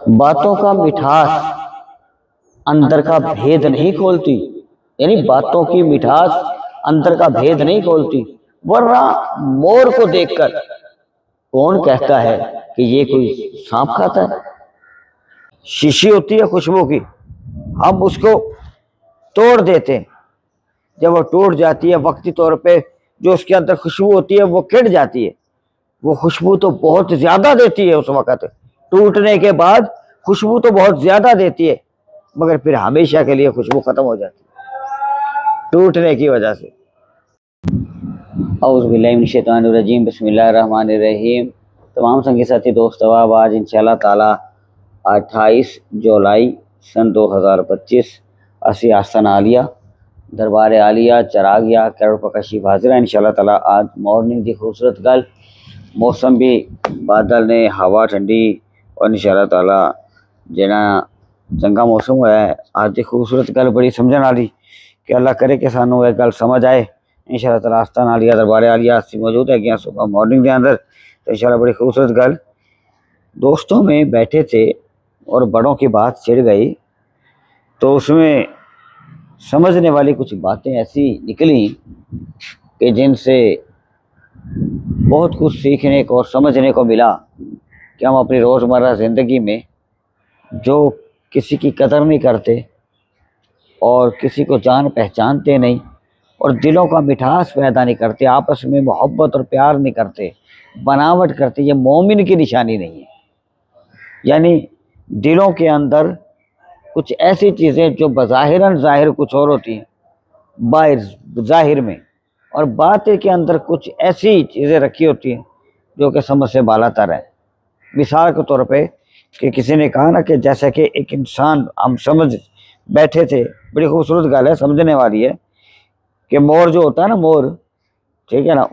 باتوں کا مٹھاس اندر کا بھید نہیں کھولتی، یعنی باتوں کی مٹھاس اندر کا بھید نہیں کھولتی، ورنہ مور کو دیکھ کر کون کہتا ہے کہ یہ کوئی سانپ کھاتا ہے؟ شیشی ہوتی ہے خوشبو کی، ہم اس کو توڑ دیتے ہیں، جب وہ ٹوٹ جاتی ہے وقتی طور پہ جو اس کے اندر خوشبو ہوتی ہے وہ کٹ جاتی ہے، وہ خوشبو تو بہت زیادہ دیتی ہے، اس وقت ٹوٹنے کے بعد خوشبو تو بہت زیادہ دیتی ہے، مگر پھر ہمیشہ کے لیے خوشبو ختم ہو جاتی ہے ٹوٹنے کی وجہ سے۔ اعوذ باللہ من الشیطان الرجیم، بسم اللہ الرحمن الرحیم۔ تمام سنگی ساتھی دوست احباب، آج انشاءاللہ تعالی 28 جولائی سن 2025 اسی آستان عالیہ دربار عالیہ چراغیہ کروڑ پکشی حاضر ہے انشاءاللہ تعالی۔ آج مارننگ دی خوبصورت گل، موسم بھی بادل نے، ہوا ٹھنڈی، اور انشاءاللہ تعالی جنا چنگا موسم ہوا ہے۔ آج دی خوبصورت گل بڑی سمجھن والی، کہ اللہ کرے کہ سانو یہ گل سمجھ آئے انشاءاللہ تعالی۔ آستان عالیہ دربار عالیہ سے موجود ہے گیا صبح مارننگ دے اندر، تو انشاءاللہ بڑی خوبصورت گل۔ دوستوں میں بیٹھے تھے اور بڑوں کی بات چھڑ گئی، تو اس میں سمجھنے والی کچھ باتیں ایسی نکلیں کہ جن سے بہت کچھ سیکھنے کو اور سمجھنے کو ملا کہ ہم اپنی روزمرہ زندگی میں جو کسی کی قدر نہیں کرتے اور کسی کو جان پہچانتے نہیں اور دلوں کا مٹھاس پیدا نہیں کرتے، آپس میں محبت اور پیار نہیں کرتے، بناوٹ کرتے، یہ مومن کی نشانی نہیں ہے۔ یعنی دلوں کے اندر کچھ ایسی چیزیں جو بظاہراً ظاہر کچھ اور ہوتی ہیں باہر ظاہر میں، اور باطن کے اندر کچھ ایسی چیزیں رکھی ہوتی ہیں جو کہ سمجھ سے بالا تر ہے۔ مثال کے طور پہ کہ کسی نے کہا نا کہ جیسا کہ ایک انسان، ہم سمجھ بیٹھے تھے، بڑی خوبصورت گل ہے، سمجھنے والی ہے، کہ مور جو ہوتا ہے نا، مور، ٹھیک ہے نا،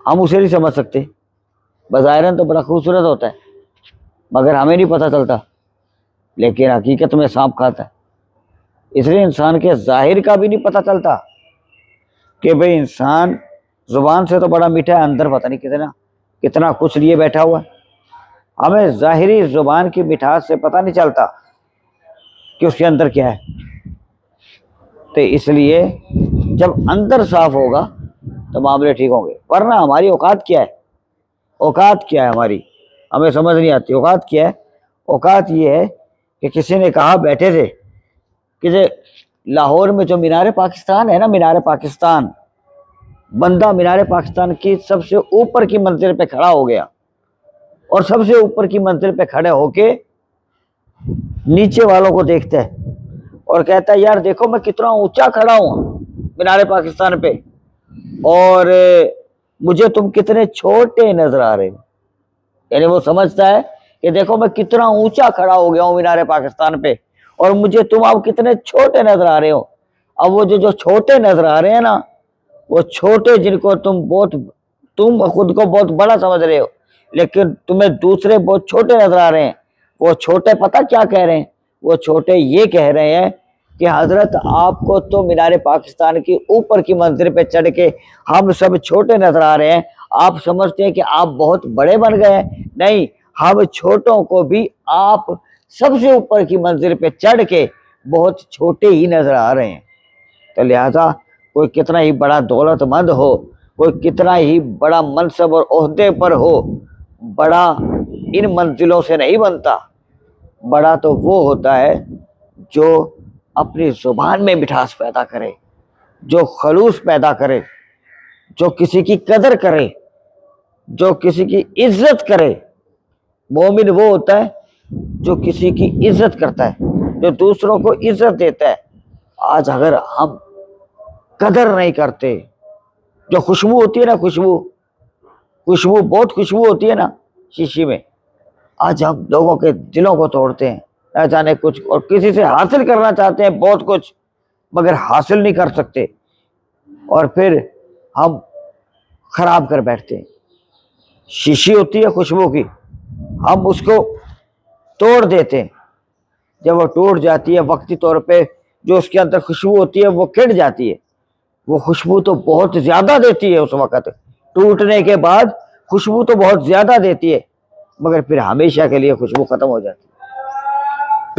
ہم اسے نہیں سمجھ سکتے، بظاہراً تو بڑا خوبصورت ہوتا ہے مگر ہمیں نہیں پتہ چلتا، لیکن حقیقت میں سانپ کھاتا ہے۔ اس لیے انسان کے ظاہر کا بھی نہیں پتہ چلتا کہ بھئی انسان زبان سے تو بڑا میٹھا ہے، اندر پتہ نہیں کتنا کچھ لیے بیٹھا ہوا ہے۔ ہمیں ظاہری زبان کی مٹھاس سے پتہ نہیں چلتا کہ اس کے اندر کیا ہے، تو اس لیے جب اندر صاف ہوگا تو معاملے ٹھیک ہوں گے، ورنہ ہماری اوقات کیا ہے، اوقات کیا ہے ہماری، ہمیں سمجھ نہیں آتی اوقات کیا ہے۔ اوقات یہ ہے کہ کسی نے کہا، بیٹھے تھے کہ لاہور میں جو مینار پاکستان ہے نا، مینار پاکستان، بندہ مینار پاکستان کی سب سے اوپر کی منزل پہ کھڑا ہو گیا، اور سب سے اوپر کی منزل پہ کھڑے ہو کے نیچے والوں کو دیکھتا ہے اور کہتا ہے، یار دیکھو میں کتنا اونچا کھڑا ہوں مینار پاکستان پہ، اور مجھے تم کتنے چھوٹے نظر آ رہے ہو۔ یعنی وہ سمجھتا ہے کہ دیکھو میں کتنا اونچا کھڑا ہو گیا ہوں مینار پاکستان پہ، اور مجھے تم اب کتنے چھوٹے نظر آ رہے ہو۔ اب وہ جو چھوٹے نظر آ رہے ہیں نا، وہ چھوٹے جن کو تم خود کو بہت بڑا سمجھ رہے ہو، لیکن تمہیں دوسرے بہت چھوٹے نظر آ رہے ہیں، وہ چھوٹے پتہ کیا کہہ رہے ہیں؟ وہ چھوٹے یہ کہہ رہے ہیں کہ حضرت آپ کو تو مینار پاکستان کی اوپر کی منزل پہ چڑھ کے ہم سب چھوٹے نظر آ رہے ہیں، آپ سمجھتے ہیں کہ آپ بہت بڑے بن گئے ہیں؟ نہیں، ہم چھوٹوں کو بھی آپ سب سے اوپر کی منزل پہ چڑھ کے بہت چھوٹے ہی نظر آ رہے ہیں۔ تو لہذا کوئی کتنا ہی بڑا دولت مند ہو، کوئی کتنا ہی بڑا منصب اور عہدے پر ہو، بڑا ان منزلوں سے نہیں بنتا۔ بڑا تو وہ ہوتا ہے جو اپنی زبان میں مٹھاس پیدا کرے، جو خلوص پیدا کرے، جو کسی کی قدر کرے، جو کسی کی عزت کرے۔ مومن وہ ہوتا ہے جو کسی کی عزت کرتا ہے، جو دوسروں کو عزت دیتا ہے۔ آج اگر ہم قدر نہیں کرتے، جو خوشبو ہوتی ہے نا، خوشبو بہت خوشبو ہوتی ہے نا شیشی میں، آج ہم لوگوں کے دلوں کو توڑتے ہیں، نہ جانے کچھ، اور کسی سے حاصل کرنا چاہتے ہیں بہت کچھ مگر حاصل نہیں کر سکتے، اور پھر ہم خراب کر بیٹھتے ہیں۔ شیشی ہوتی ہے خوشبو کی، ہم اس کو توڑ دیتے ہیں، جب وہ ٹوٹ جاتی ہے وقتی طور پہ جو اس کے اندر خوشبو ہوتی ہے وہ کٹ جاتی ہے، وہ خوشبو تو بہت زیادہ دیتی ہے، اس وقت ٹوٹنے کے بعد خوشبو تو بہت زیادہ دیتی ہے، مگر پھر ہمیشہ کے لیے خوشبو ختم ہو جاتی ہے۔